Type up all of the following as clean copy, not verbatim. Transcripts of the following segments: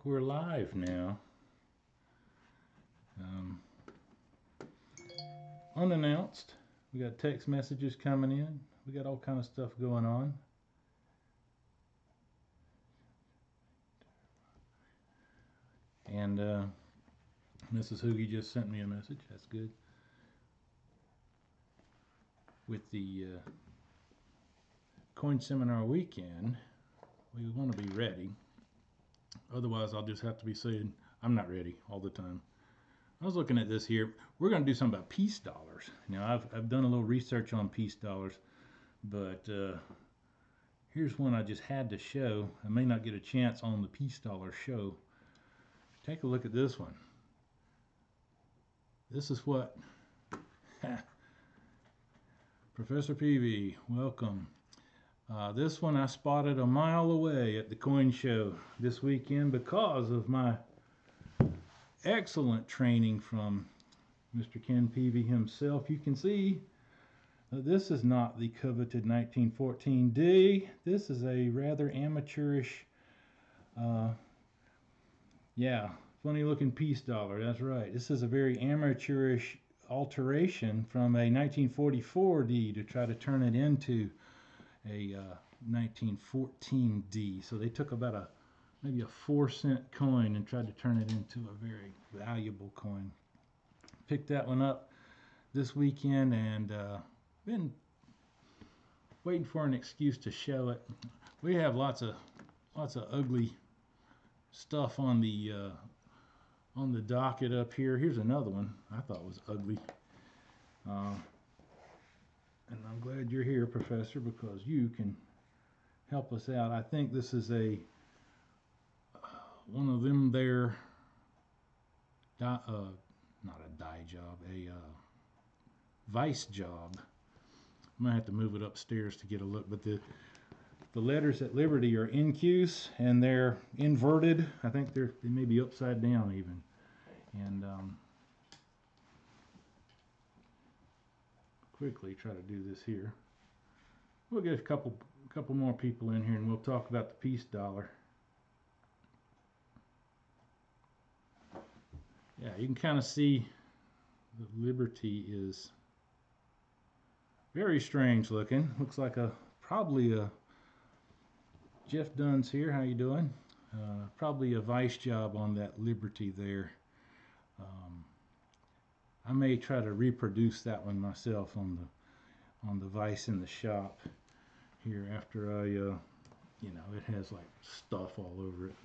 we're live now. Unannounced. We got text messages coming in. We got all kind of stuff going on. And Mrs. Hoogie just sent me a message. That's good. With the coin seminar weekend, we want to be ready. Otherwise, I'll just have to be saying I'm not ready all the time. I was looking at this here. We're going to do something about peace dollars. Now, I've done a little research on peace dollars, but here's one I just had to show. I may not get a chance on the peace dollar show. Take a look at this one. This is what Professor PV, welcome. This one I spotted a mile away at the coin show this weekend because of my excellent training from Mr. Ken Peavy himself. You can see this is not the coveted 1914D. This is a rather amateurish, funny looking peace dollar. That's right. This is a very amateurish alteration from a 1944D to try to turn it into a 1914D. So they took about maybe a 4-cent coin and tried to turn it into a very valuable coin. Picked that one up this weekend and been waiting for an excuse to show it. We have lots of ugly stuff on the docket up here. Here's another one I thought was ugly. And I'm glad you're here, Professor, because you can help us out. I think this is one of them there, not a dye job, a vice job. I'm gonna have to move it upstairs to get a look, but the letters at Liberty are incuse and they're inverted. I think they may be upside down even. And quickly try to do this here. We'll get a couple more people in here and we'll talk about the peace dollar. Yeah, you can kind of see the Liberty is very strange looking. Looks like probably a Jeff Dunn's here. How you doing? Probably a vice job on that Liberty there. I may try to reproduce that one myself on the vise in the shop here after I it has like stuff all over it.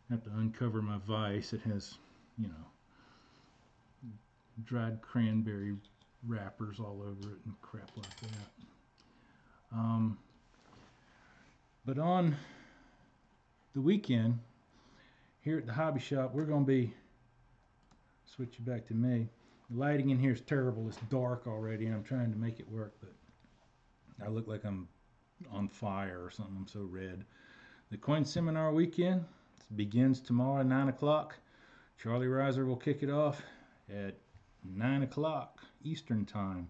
I have to uncover my vise. It has dried cranberry wrappers all over it and crap like that. But on the weekend here at the hobby shop, we're going to be, switch you back to me. The lighting in here is terrible. It's dark already and I'm trying to make it work, but I look like I'm on fire or something. I'm so red. The coin seminar weekend begins tomorrow at 9 o'clock. Charlie Reiser will kick it off at 9 o'clock Eastern time.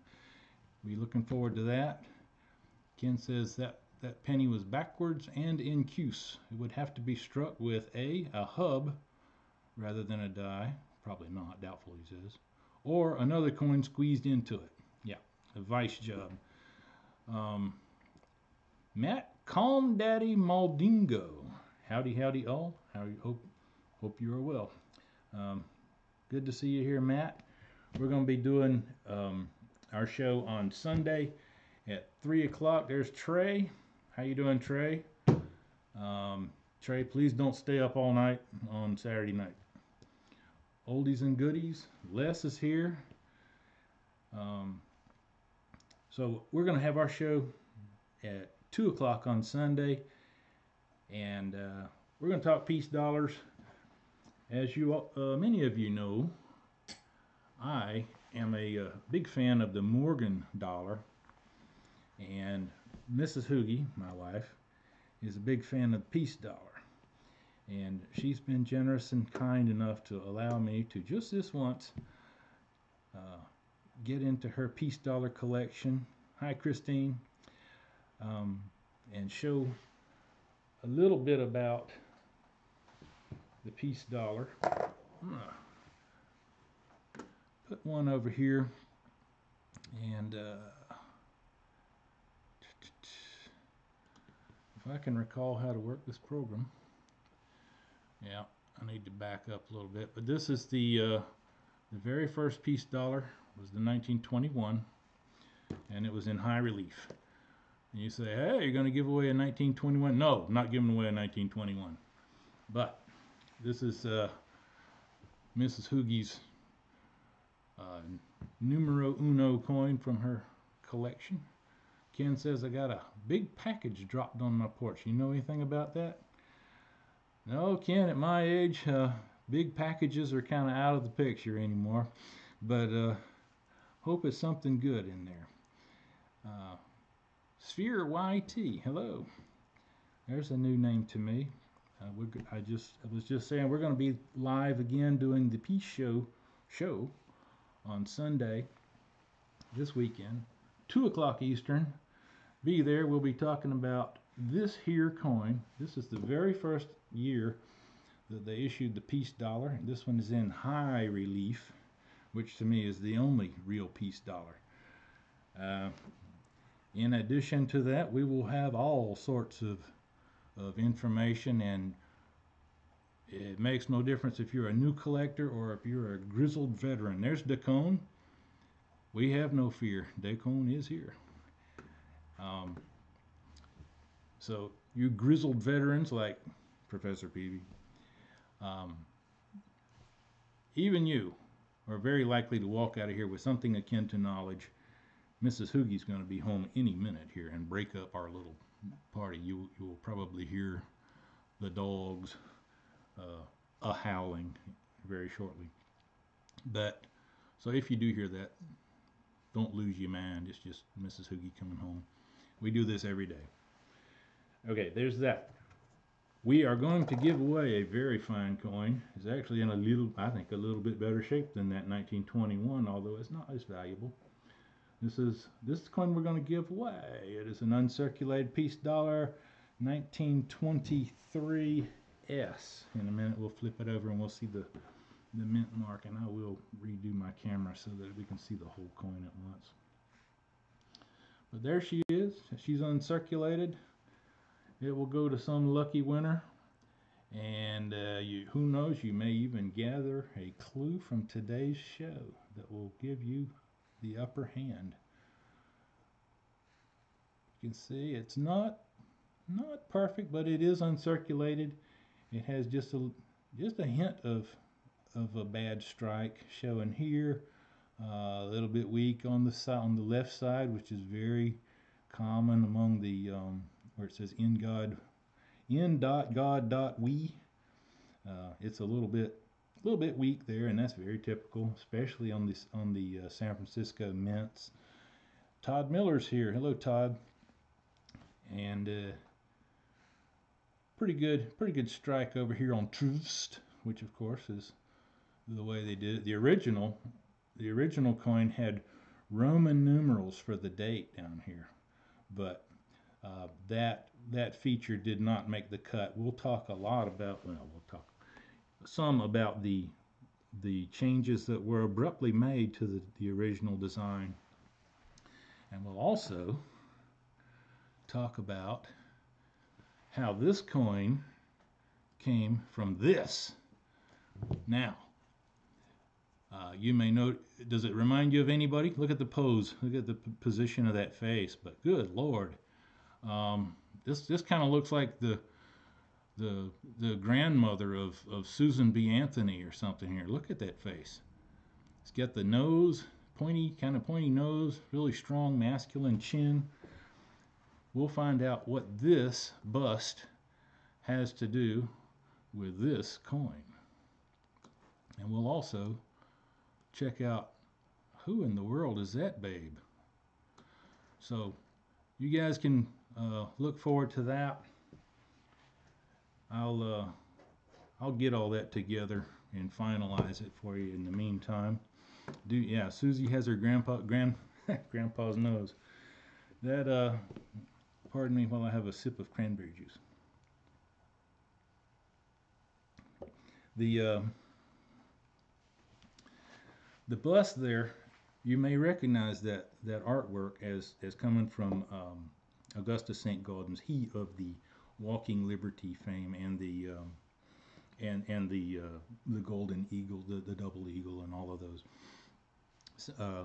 We're looking forward to that. Ken says that penny was backwards and incuse. It would have to be struck with a hub rather than a die. Probably not. Doubtful, he says. Or another coin squeezed into it. Yeah, a vice job. Matt Calm Daddy Maldingo. Howdy all. Hope you are well. Good to see you here, Matt. We're going to be doing our show on Sunday at 3 o'clock. There's Trey. How you doing, Trey? Trey, please don't stay up all night on Saturday night. Oldies and goodies. Les is here. So we're going to have our show at 2 o'clock on Sunday. And we're going to talk peace dollars. As you many of you know, I am a big fan of the Morgan dollar, and Mrs. Hoogie, my wife, is a big fan of the peace dollar, and she's been generous and kind enough to allow me to just this once get into her peace dollar collection. Hi, Christine. And show a little bit about the piece dollar. I'm gonna put one over here, and if I can recall how to work this program. Yeah, I need to back up a little bit, but this is the very first piece dollar was the 1921, and it was in high relief. And you say, hey, you're going to give away a 1921? No, I'm not giving away a 1921. But this is Mrs. Hoogie's numero uno coin from her collection. Ken says I got a big package dropped on my porch. You know anything about that? No, Ken, at my age, big packages are kind of out of the picture anymore. But hope it's something good in there. Sphere YT, hello. There's a new name to me. I was just saying we're going to be live again doing the Peace show on Sunday this weekend, 2 o'clock Eastern. Be there. We'll be talking about this here coin. This is the very first year that they issued the piece dollar. This one is in high relief, which to me is the only real piece dollar. In addition to that, we will have all sorts of information, and it makes no difference if you're a new collector or if you're a grizzled veteran. There's Dacone. We have no fear. Dacone is here. So you grizzled veterans like Professor Peavy, even you are very likely to walk out of here with something akin to knowledge. Mrs. Hoogie's going to be home any minute here and break up our little party. You will probably hear the dogs a howling very shortly. But so if you do hear that, don't lose your mind. It's just Mrs. Hoogie coming home. We do this every day. Okay, there's that. We are going to give away a very fine coin. It's actually in I think a little bit better shape than that 1921, although it's not as valuable. This coin we're going to give away. It is an uncirculated piece dollar, 1923 S. In a minute we'll flip it over and we'll see the mint mark, and I will redo my camera so that we can see the whole coin at once. But there she is. She's uncirculated. It will go to some lucky winner, and who knows, you may even gather a clue from today's show that will give you the upper hand. You can see it's not perfect, but it is uncirculated. It has just a hint of a bad strike showing here, a little bit weak on the side, on the left side, which is very common among the where it says in God we. It's a little bit weak there, and that's very typical, especially on the San Francisco mints. Todd Miller's here. Hello, Todd. And pretty good strike over here on Troost, which of course is the way they did it. The original coin had Roman numerals for the date down here, but that feature did not make the cut. We'll talk a lot about, we'll talk some about the changes that were abruptly made to the original design, and we'll also talk about how this coin came from this. Now, you may note, does it remind you of anybody? Look at the pose, look at the position of that face, but good Lord. This kind of looks like the grandmother of Susan B. Anthony or something here. Look at that face. It's got the nose, pointy nose, really strong masculine chin. We'll find out what this bust has to do with this coin. And we'll also check out who in the world is that babe. So you guys can look forward to that. I'll get all that together and finalize it for you in the meantime. Susie has her grandpa's nose. That pardon me while I have a sip of cranberry juice. The the bust there, you may recognize that artwork as coming from Augustus St. Gaudens, he of the Walking Liberty fame and the Golden Eagle, the Double Eagle, and all of those.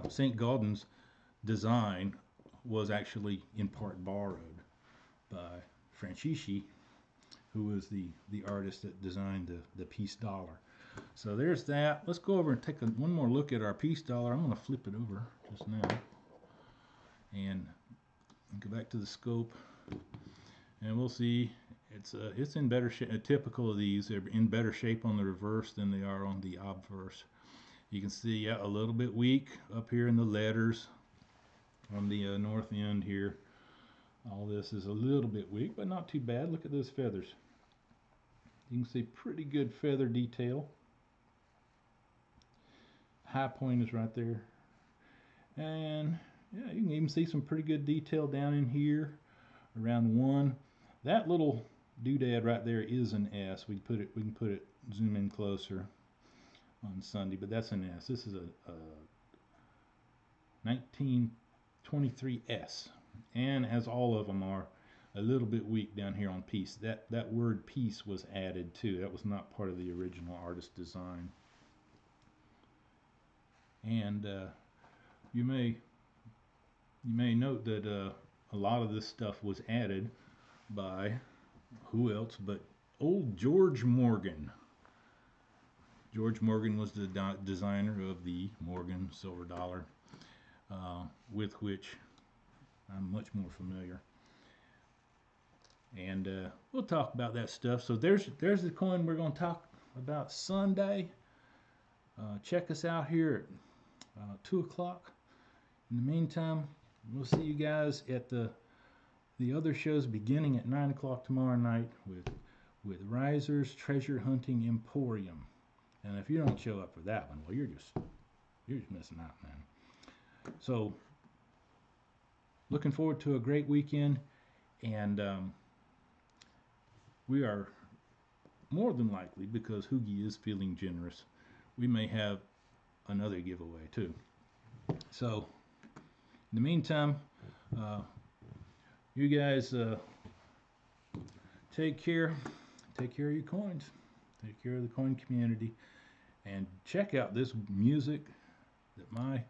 St. Gaudens' design was actually in part borrowed by Francisci, who was the artist that designed the peace dollar. So there's that. Let's go over and take one more look at our peace dollar. I'm going to flip it over just now and go back to the scope, and we'll see it's in better shape. Typical of these, they're in better shape on the reverse than they are on the obverse. You can see, yeah, a little bit weak up here in the letters on the north end here. All this is a little bit weak, but not too bad. Look at those feathers. You can see pretty good feather detail. High point is right there. And yeah, you can even see some pretty good detail down in here around one. That little doodad right there is an S. We can put it zoom in closer on Sunday, but that's an S. This is a 1923 S, and as all of them are, a little bit weak down here on peace. That word peace was added too. That was not part of the original artist design. And you may note that a lot of this stuff was added by who else but old George Morgan. George Morgan was the designer of the Morgan silver dollar, with which I'm much more familiar. And we'll talk about that stuff. So there's the coin we're going to talk about Sunday. Check us out here at 2 o'clock. In the meantime, we'll see you guys at the other shows beginning at 9 o'clock tomorrow night with Riser's Treasure Hunting Emporium. And if you don't show up for that one, well, you're just missing out, man. So, looking forward to a great weekend, and we are more than likely, because Hoogie is feeling generous, we may have another giveaway too. So, in the meantime, you guys take care of your coins, take care of the coin community, and check out this music that my